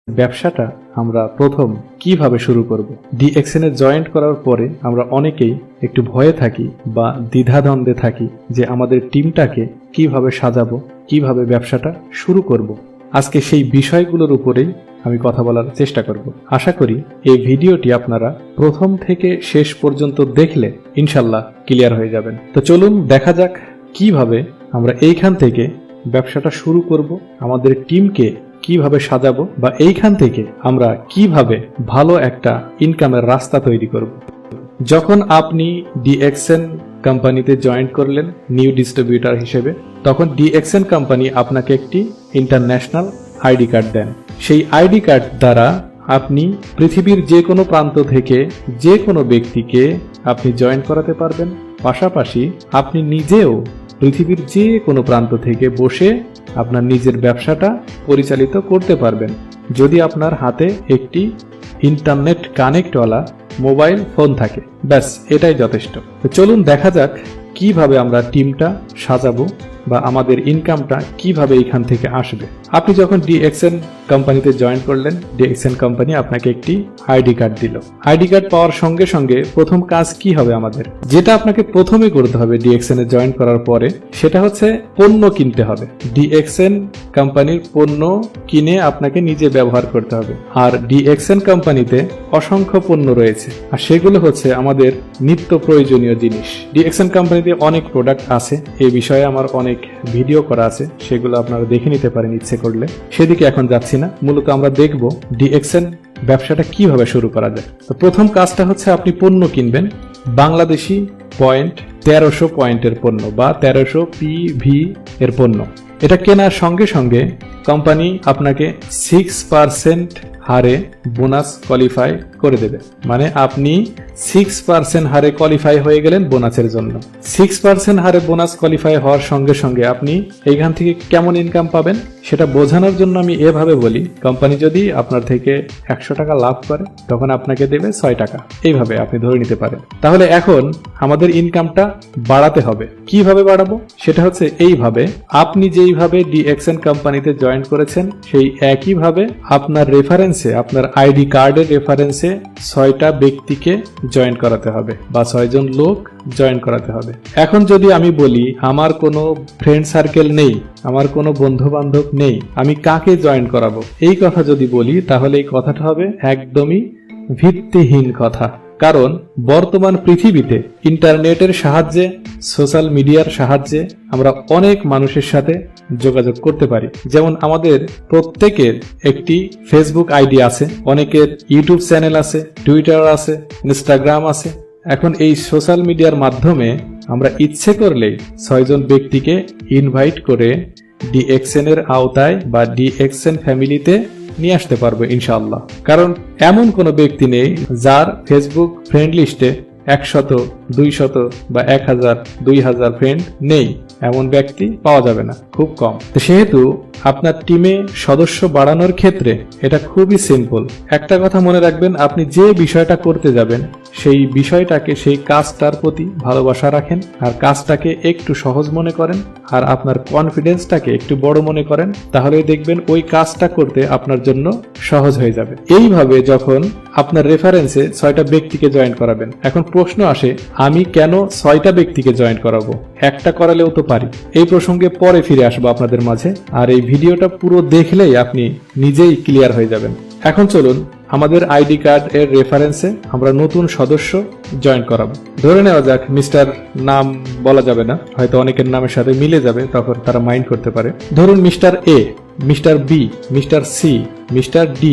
ব্যবসাটা আমরা প্রথম কিভাবে শুরু করব। DXN এ জয়েন্ট করার পরে আমরা অনেকেই একটু ভয়ে থাকি বা দ্বিধাদ্বন্দ্বে থাকি যে আমাদের টিমটাকে কিভাবে সাজাবো, কিভাবে ব্যবসাটা শুরু করব। আজকে সেই বিষয়গুলোর উপরেই আমি কথা বলার চেষ্টা করব। আশা করি এই ভিডিওটি আপনারা প্রথম থেকে শেষ পর্যন্ত দেখলে ইনশাল্লাহ ক্লিয়ার হয়ে যাবেন। তো চলুন দেখা যাক কিভাবে আমরা এইখান থেকে ব্যবসাটা শুরু করব, আমাদের টিমকে কিভাবে সাজাবো বা এইখান থেকে আমরা কিভাবে ভালো একটা ইনকামের রাস্তা তৈরি করব। যখন আপনি DXN কোম্পানিতে জয়েন করলেন নিউ ডিস্ট্রিবিউটর হিসেবে, তখন DXN কোম্পানি আপনাকে একটি ইন্টারন্যাশনাল আইডি কার্ড দেন। সেই আইডি কার্ড দ্বারা আপনি পৃথিবীর যে কোনো প্রান্ত থেকে যে কোনো ব্যক্তিকে আপনি জয়েন করাতে পারবেন। পাশাপাশি আপনি নিজেও পৃথিবীর যে কোনো প্রান্ত থেকে বসে আপনার নিজের ব্যবসাটা পরিচালিত করতে পারবেন, যদি আপনার হাতে একটি ইন্টারনেট কানেক্টওয়ালা মোবাইল ফোন থাকে। ব্যাস, এটাই যথেষ্ট। তো চলুন দেখা যাক কিভাবে আমরা টিমটা সাজাবো বা আমাদের ইনকামটা কিভাবে এখান থেকে আসবে। আপনি যখন DXN কোম্পানিতে জয়েন করলেন, DXN কোম্পানি আপনাকে একটি আইডি কার্ড দিল। আইডি কার্ড পাওয়ার সঙ্গে সঙ্গে প্রথম কাজ কি হবে আমাদের, যেটা আপনাকে প্রথমে করতে হবে DXN এ জয়েন করার পরে, সেটা হচ্ছে পণ্য কিনতে হবে। DXN কোম্পানির পণ্য কিনে আপনাকে নিজে ব্যবহার করতে হবে। আর DXN কোম্পানিতে অসংখ্য পণ্য রয়েছে, আর সেগুলো হচ্ছে আমাদের নিত্য প্রয়োজনীয় জিনিস। DXN কোম্পানিতে অনেক প্রোডাক্ট আছে, এই বিষয়ে আমার অনেক ভিডিও করা আছে, সেগুলো আপনারা দেখে নিতে পারেন ইচ্ছে করলে। সেদিকে এখন যাচ্ছি না, মূলত আমরা দেখব DXN ব্যবসাটা কিভাবে শুরু করা যায়। তো প্রথম কাজটা হচ্ছে আপনি পণ্য কিনবেন বাংলাদেশি পয়েন্ট 1300 পয়েন্টের পণ্য বা 1300 PV এর পণ্য। এটা কেনার সঙ্গে সঙ্গে কোম্পানি আপনাকে 6% হারে বোনাস কোয়ালিফাই করে দেবে। মানে আপনি 6% হারে কোয়ালিফাই হয়ে গেলেন বোনাসের জন্য। 6% হারে বোনাস কোয়ালিফাই হওয়ার সঙ্গে সঙ্গে আপনি এইখান থেকে কেমন ইনকাম পাবেন সেটা বোঝানোর জন্য আমি এভাবে বলি, কোম্পানি যদি আপনার থেকে 100 টাকা লাভ করে তখন আপনাকে দেবে 6 টাকা, এইভাবে আপনি ধরে নিতে পারেন। তাহলে এখন আমাদের ইনকামটা বাড়াতে হবে। কিভাবে বাড়াবো সেটা হচ্ছে এইভাবে, আপনি যেইভাবে DXN কোম্পানিতে জয়েন করেছেন সেই একইভাবে আপনার রেফারেন্সে, আপনার আইডি কার্ডের রেফারেন্সে 6টা ব্যক্তিকে জয়েন করাতে হবে বা 6 জন লোক জয়েন করাতে হবে। এখন যদি আমি বলি আমার কোনো ফ্রেন্ড সার্কেল নেই, আমার কোনো বন্ধু বান্ধব নেই, আমি কাকে জয়েন করাবো, এই কথা যদি বলি তাহলে এই কথাটা হবে একদমই ভিত্তিহীন কথা। কারণ বর্তমান পৃথিবীতে ইন্টারনেটের সাহায্যে, সোশ্যাল মিডিয়ার সাহায্যে আমরা অনেক মানুষের সাথে যোগাযোগ করতে পারি। যেমন আমাদের প্রত্যেকের একটি ফেসবুক আইডি আছে, অনেকের ইউটিউব চ্যানেল আছে, টুইটার আছে, ইনস্টাগ্রাম আছে। এখন এই সোশ্যাল মিডিয়ার মাধ্যমে আমরা ইচ্ছে করলেই 6 জন ব্যক্তিকে ইনভাইট করে DXN এর আওতায় বা DXN ফ্যামিলিতে নিয়ে আসতে পারবো ইনশাআল্লাহ। কারণ এমন কোনো ব্যক্তি নেই যার ফেসবুক ফ্রেন্ড লিস্টে 100, 200 বা 1000, 2000 ফ্রেন্ড নেই, এমন ব্যক্তি পাওয়া যাবে না, খুব কম। তো সেহেতু আপনার টিমে সদস্য বাড়ানোর ক্ষেত্রে এটা খুবই সিম্পল। একটা কথা মনে রাখবেন, আপনি যে বিষয়টা করতে যাবেন সেই বিষয়টাকে, সেই কাজটার প্রতি ভালোবাসা রাখেন, আর কাজটাকে একটু সহজ মনে করেন, আর আপনার কনফিডেন্সটাকে একটু বড় মনে করেন, তাহলে দেখবেন ওই কাজটা করতে আপনার জন্য সহজ হয়ে যাবে। এইভাবে যখন আপনার রেফারেন্সে 6টা ব্যক্তিকে জয়েন করাবেন, এখন প্রশ্ন আসে আমি কেন 6টা ব্যক্তিকে জয়েন করাবো, একটা করালেও তো পারি। এই প্রসঙ্গে পরে ফিরে আসবো আপনাদের মাঝে, আর এই ভিডিওটা পুরো দেখলেই আপনি নিজেই ক্লিয়ার হয়ে যাবেন। এখন চলুন আমাদের আইডি কার্ড এর রেফারেন্সে আমরা নতুন সদস্য জয়েন করাবো। ধরে নেওয়া যাক, মিস্টার, নাম বলা যাবে না, হয়তো অনেকের নামের সাথে মিলে যাবে, তখন তারা মাইন্ড করতে পারে। ধরুন mister A, mister B, mister C, mister D,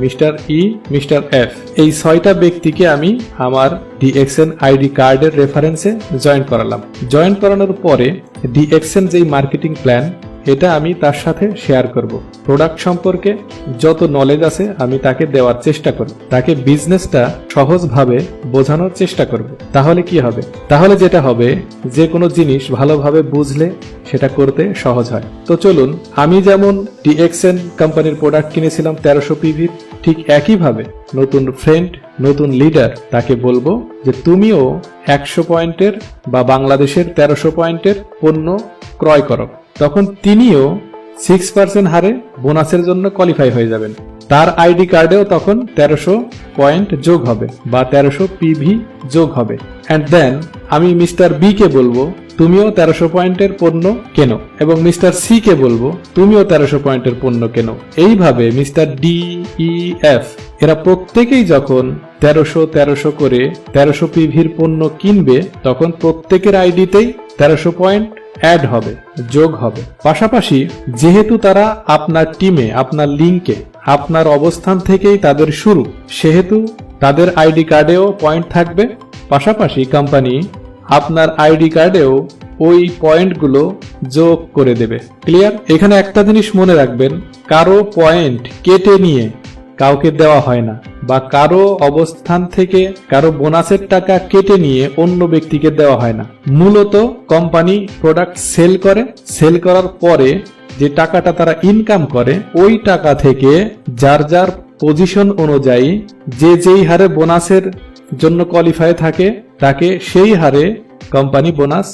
mister E, mister F। এই 6টা ব্যক্তিকে আমি আমার DXN আইডি কার্ডের রেফারেন্সে জয়েন করালাম। জয়েন করানোর পরে DXN যেই মার্কেটিং প্ল্যান, এটা আমি তার সাথে শেয়ার করব। প্রোডাক্ট সম্পর্কে যত নলেজ আছে আমি তাকে দেওয়ার চেষ্টা করব, তাকে বিজনেসটা সহজভাবে বোঝানোর চেষ্টা করব। তাহলে কি হবে, তাহলে যেটা হবে, যে কোনো জিনিস ভালোভাবে বুঝলে সেটা করতে সহজ হয়। তো চলুন, আমি যেমন DXN কোম্পানির প্রোডাক্ট কিনেছিলাম 1300 PV, ঠিক একইভাবে নতুন ফ্রেন্ড, নতুন লিডার, তাকে বলবো যে তুমিও 100 পয়েন্টের বা বাংলাদেশের 1300 পয়েন্টের পণ্য ক্রয় করো। তখন তিনিও 6% হারে বোনাসের জন্য কোয়ালিফাই হয়ে যাবেন। তার আইডি কার্ডেও তখন 1300 পয়েন্ট যোগ হবে বা 1300 পিভি যোগ হবে। অ্যান্ড দেন আমি মিস্টার বি কে বলবো তুমিও 1300 পয়েন্টের পণ্য কেনো, এবং মিস্টার সি কে বলবো তুমিও 1300 পয়েন্টের পণ্য কেনো। এইভাবে মিস্টার ডি, ই, এফ এরা প্রত্যেকেই যখন 1300 করে 1300 পিভির পণ্য কিনবে, তখন প্রত্যেকের আইডিতেই 1300 পয়েন্ট অ্যাড হবে, যোগ হবে। পাশাপাশি যেহেতু তারা আপনার টিমে, আপনার লিঙ্কে, আপনার অবস্থান থেকেই তাদের শুরু, সেহেতু তাদের আইডি কার্ডেও পয়েন্ট থাকবে। পাশাপাশি কোম্পানি আপনার আইডি কার্ডেও ওই পয়েন্টগুলো যোগ করে দেবে। ক্লিয়ার? এখানে একটা জিনিস মনে রাখবেন, কারো পয়েন্ট কেটে নিয়ে কাউকে দেওয়া হয় না, বা কারো অবস্থান থেকে কারো বোনাসের টাকা কেটে নিয়ে অন্য ব্যক্তিকে দেওয়া হয় না। মূলত কোম্পানি প্রোডাক্ট সেল করে, সেল করার পরে যে টাকাটা তারা ইনকাম করে, ওই টাকা থেকে যার যার পজিশন অনুযায়ী যে যেই হারে বোনাসের জন্য কোয়ালিফাই থাকে তাকে সেই হারে কোম্পানি বোনাস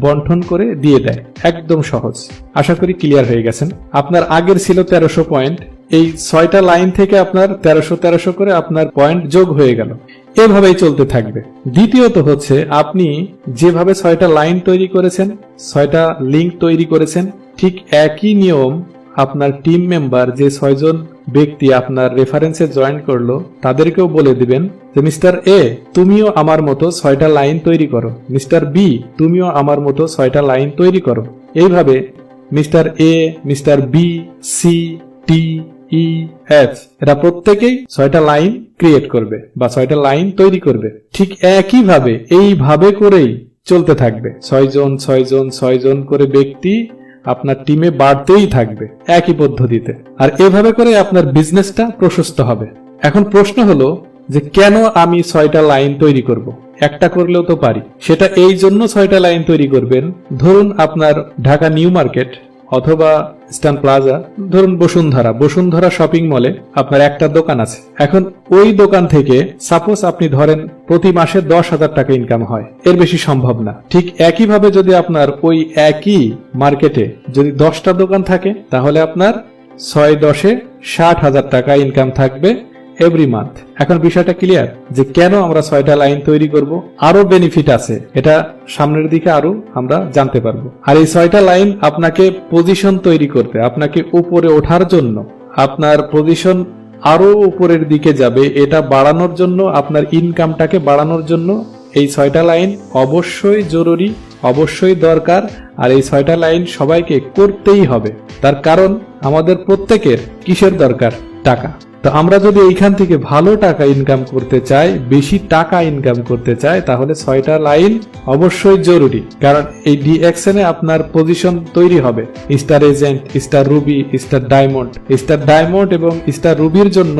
বন্টন করে দিয়ে দেয়। একদম সহজ। আশা করি ক্লিয়ার হয়ে গেছেন। আপনার আগের ছিল 1300 পয়েন্ট, এই 6টা লাইন থেকে আপনার 1300 করে আপনার পয়েন্ট যোগ হয়ে গেল। এভাবেই চলতে থাকবে। দ্বিতীয়ত হচ্ছে, আপনি যেভাবে 6টা লাইন তৈরি করেছেন, 6টা লিঙ্ক তৈরি করেছেন, ঠিক একই নিয়ম আপনার টিম মেম্বার যে 6 জন ব্যক্তি আপনার রেফারেন্সে জয়েন করলো তাদেরকেও বলে দিবেন যে মিস্টার এ তুমিও আমার মতো 6টা লাইন তৈরি করো, মিস্টার বি তুমিও আমার মতো 6টা লাইন তৈরি করো। এইভাবে mister A, mister B, C, T, E, F এরা প্রত্যেকেই 6টা লাইন ক্রিয়েট করবে বা 6টা লাইন তৈরি করবে। ঠিক একইভাবে এইভাবে করেই চলতে থাকবে। 6 জন করে ব্যক্তি আপনার টিমে বাড়তেই থাকবে একই পদ্ধতিতে। আর এভাবে করে আপনার বিজনেসটা প্রশস্ত হবে। এখন প্রশ্ন হলো যে কেন আমি 6টা লাইন তৈরি করব? একটা করলেও তো পারি। সেটা এই জন্য 6টা লাইন তৈরি করবেন, ধরুন আপনার ঢাকা নিউ মার্কেট অথবা স্টান প্লাজা, ধরুন বসুন্ধরা শপিং মলে আপনার একটা দোকান আছে। এখন ওই দোকান থেকে সাপোজ আপনি ধরেন প্রতি মাসে 10,000 টাকা ইনকাম হয়, এর বেশি সম্ভব না। ঠিক একইভাবে যদি আপনার ওই একই মার্কেটে যদি 10টা দোকান থাকে, তাহলে আপনার 6-10-এ 60,000 টাকা ইনকাম থাকবে এভরি মান্থ। এখন বিষয়টা ক্লিয়ার যে কেন আমরা 6টা লাইন তৈরি করব? আরো বেনিফিট আছে, এটা সামনের দিকে আরো আমরা জানতে পারবো। আর এই 6টা লাইন আপনাকে পজিশন তৈরি করতে, আপনাকে উপরে ওঠার জন্য, আপনার পজিশন আরো উপরের দিকে যাবে, এটা বাড়ানোর জন্য, আপনার ইনকামটাকে বাড়ানোর জন্য এই 6টা লাইন অবশ্যই জরুরি, অবশ্যই দরকার। আর এই 6টা লাইন সবাইকে করতেই হবে। তার কারণ আমাদের প্রত্যেকের কিসের দরকার? টাকা। তো আমরা যদি এইখান থেকে ভালো টাকা ইনকাম করতে চাই, বেশি টাকা ইনকাম করতে চাই, তাহলে 6টা লাইন অবশ্যই জরুরি। কারণ এই ডিএক্সএনে আপনার পজিশন তৈরি হবে star agent, star Ruby, star diamond এবং স্টার রুবির জন্য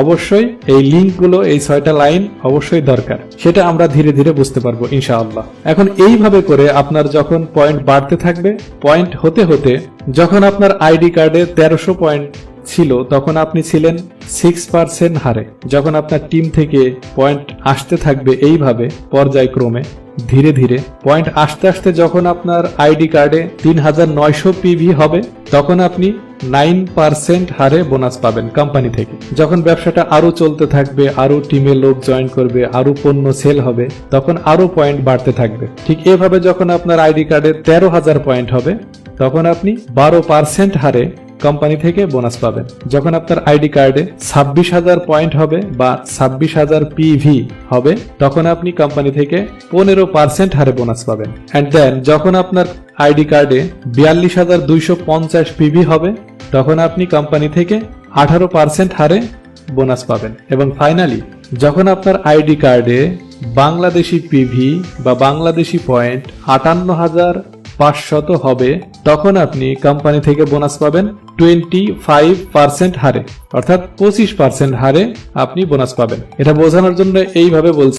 অবশ্যই এই লিঙ্কগুলো, এই 6টা লাইন অবশ্যই দরকার। সেটা আমরা ধীরে ধীরে বুঝতে পারবো ইনশাআল্লাহ। এখন এইভাবে করে আপনার যখন পয়েন্ট বাড়তে থাকবে, পয়েন্ট হতে হতে যখন আপনার আইডি কার্ডে 1300 পয়েন্ট ছিল, তখন আপনি ছিলেন 6% হারে। যখন আপনার টিম থেকে পয়েন্ট আসতে থাকবে এইভাবে পর্যায়ক্রমে ধীরে ধীরে পয়েন্ট আসতে আসতে যখন আপনার আইডি কার্ডে 3900 পিভি হবে, তখন আপনি 9% হারে বোনাস পাবেন কোম্পানি থেকে। যখন ব্যবসাটা আরো চলতে থাকবে, আরো টিমে লোক জয়েন করবে, আরো পণ্য সেল হবে, তখন আরো পয়েন্ট বাড়তে থাকবে। ঠিক এভাবে যখন আপনার আইডি কার্ডে 13,000 পয়েন্ট হবে, তখন আপনি 12% হারে কোম্পানি থেকে বোনাস পাবেন। যখন আপনার আইডি কার্ডে 26,000 পয়েন্ট হবে বা 26,000 পিভি হবে, তখন আপনি কোম্পানি থেকে 15% হারে বোনাস পাবেন। এন্ড দেন যখন আপনার আইডি কার্ডে 42,250 পিভি হবে, তখন আপনি কোম্পানি থেকে 18% হারে বোনাস পাবেন। এবং ফাইনালি যখন আপনার আইডি কার্ডে বাংলাদেশি পিভি বা বাংলাদেশি পয়েন্ট 58,500 হবে, তখন আপনি কোম্পানি থেকে বোনাস পাবেন 25% হারে, অর্থাৎ 25% হারে আপনি বোনাস পাবেন। এটা বোঝানোর জন্য এইভাবে বলছি।